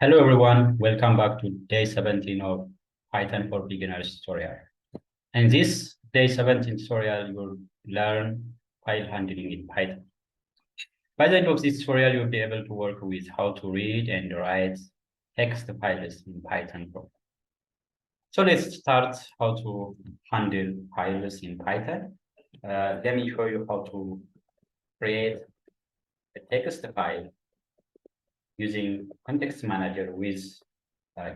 Hello everyone, welcome back to day 17 of Python for Beginners tutorial. In this day 17 tutorial, you'll learn file handling in Python. By the end of this tutorial, you'll be able to work with how to read and write text files in Python. So let's start how to handle files in Python. Let me show you how to create a text file using context manager with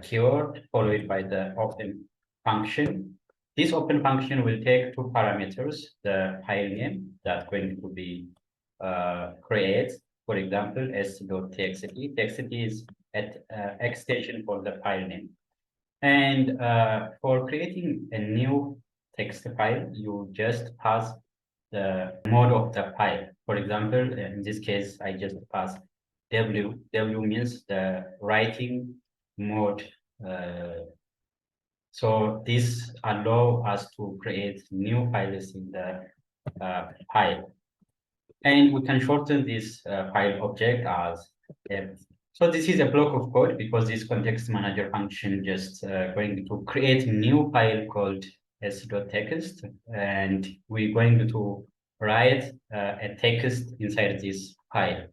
keyword followed by the open function. This open function will take two parameters, the file name that's going to be created, for example, s.txt. Txt is an extension for the file name. And for creating a new text file, you just pass the mode of the file. For example, in this case, I just pass W. W means the writing mode. So this allows us to create new files in the file. And we can shorten this file object as F. So this is a block of code because this context manager function just going to create a new file called s.text, and we're going to write a text inside this file.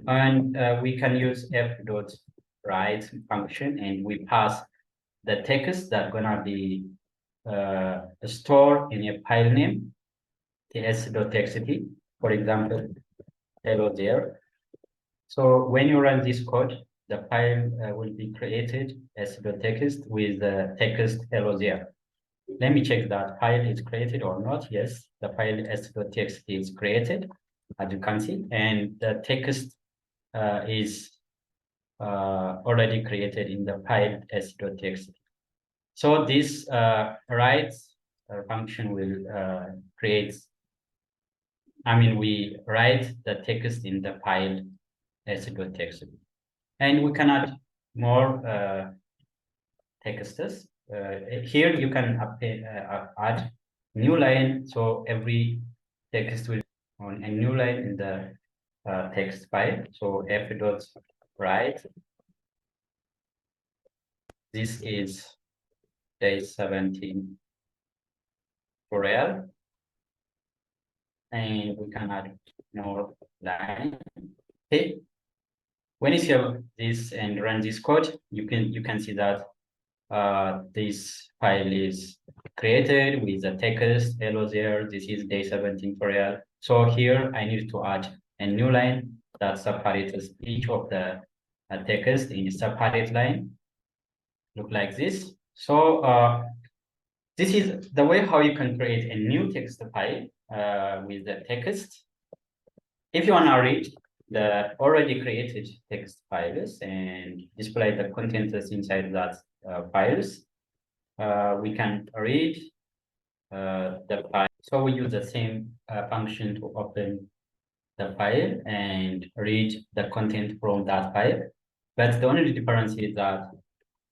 And we can use f.write function, and we pass the text that's gonna be stored in a file name, ts.txt, for example, hello there. So when you run this code, the file will be created as text with the text hello there. Let me check that file is created or not. Yes, the file s.txt is created, as you can see, and the text is already created in the file s.txt. So this write function will we write the text in the file s.txt. And we can add more texts. Here you can add new line, so every text will on a new line in the text file. So f.write. This is day 17 tutorial, and we can add more line. Okay. When you save this and run this code, you can see that this file is created with the text hello there. This is day 17 tutorial. So here I need to add a new line that separates each of the text in a separate line. Look like this. So this is the way how you can create a new text file with the text. If you want to read the already created text files and display the contents inside that files, we can read the file. So we use the same function to open the file and read the content from that file. But the only difference is that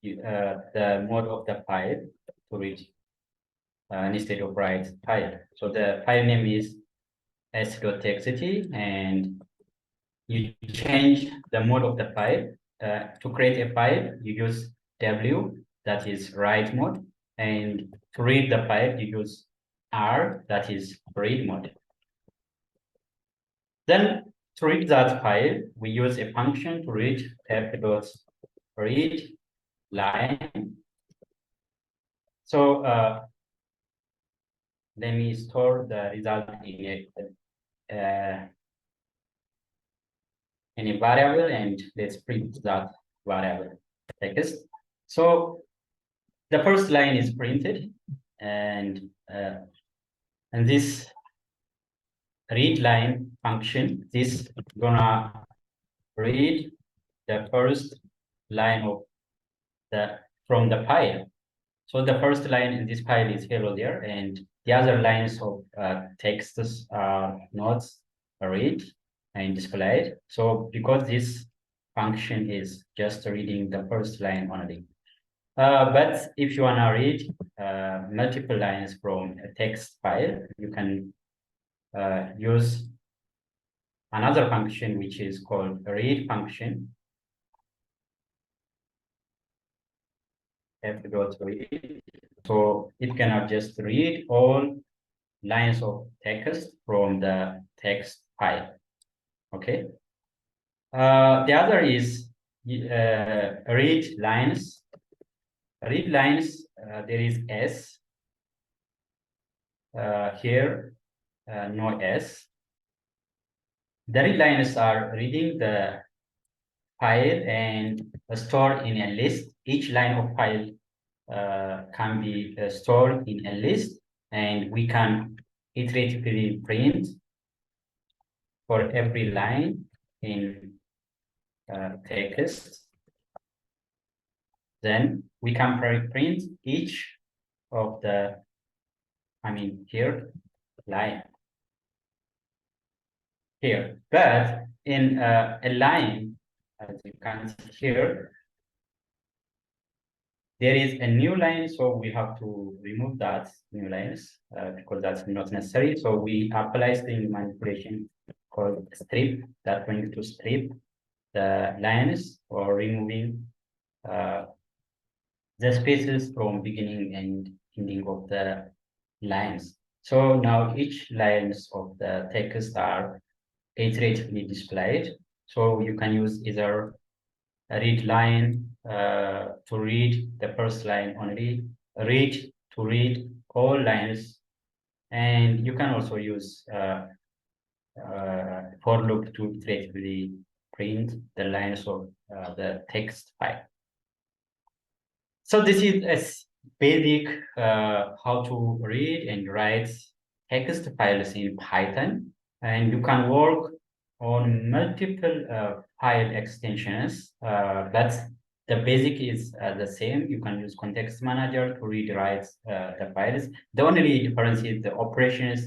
the mode of the file to read instead of write file. So the file name is s.txt, and you change the mode of the file. To create a file, you use W, that is write mode, and to read the file, you use R, that is read mode. Then to read that file, we use a function to read f.read line. So let me store the result in a variable, and let's print that variable text. So the first line is printed, and this read line function, this gonna read the first line of from the file. So the first line in this file is hello there, and the other lines of texts are not read and displayed. So because this function is just reading the first line only. But if you want to read multiple lines from a text file, you can use another function which is called read function. f.read. So it cannot just read all lines of text from the text file. Okay. The other is read lines. Read lines, there is S. Here, no S. The read lines are reading the file and stored in a list. Each line of file can be stored in a list, and we can iteratively print for every line in text. Then we can print each of the, here, line here. But in a line, as you can see here, there is a new line, so we have to remove that new lines because that's not necessary. So we apply string manipulation called strip that going to strip the lines or removing the spaces from beginning and ending of the lines. So now each lines of the text are iteratively displayed. So you can use either a read line to read the first line only, read to read all lines, and you can also use for loop to iteratively print the lines of the text file. So this is a basic how to read and write text files in Python, and you can work on multiple file extensions. But the basic is the same. You can use context manager to read write the files. The only difference is the operations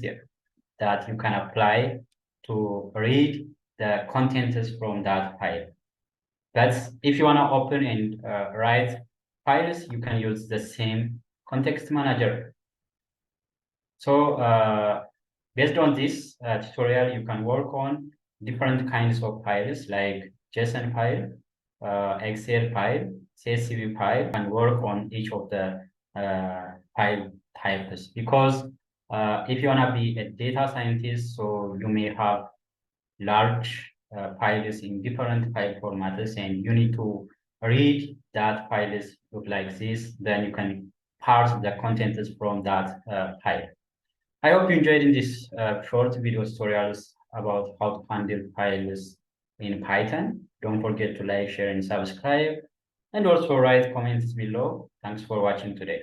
that you can apply to read the contents from that file. But if you want to open and write files, you can use the same context manager. So based on this tutorial, you can work on different kinds of files like JSON file, Excel file, CSV file, and work on each of the file types. Because if you want to be a data scientist, so you may have large files in different file formats, and you need to read that files look like this, then you can parse the contents from that file. I hope you enjoyed in this short video tutorials about how to handle files in Python. Don't forget to like, share, and subscribe, and also write comments below. Thanks for watching today.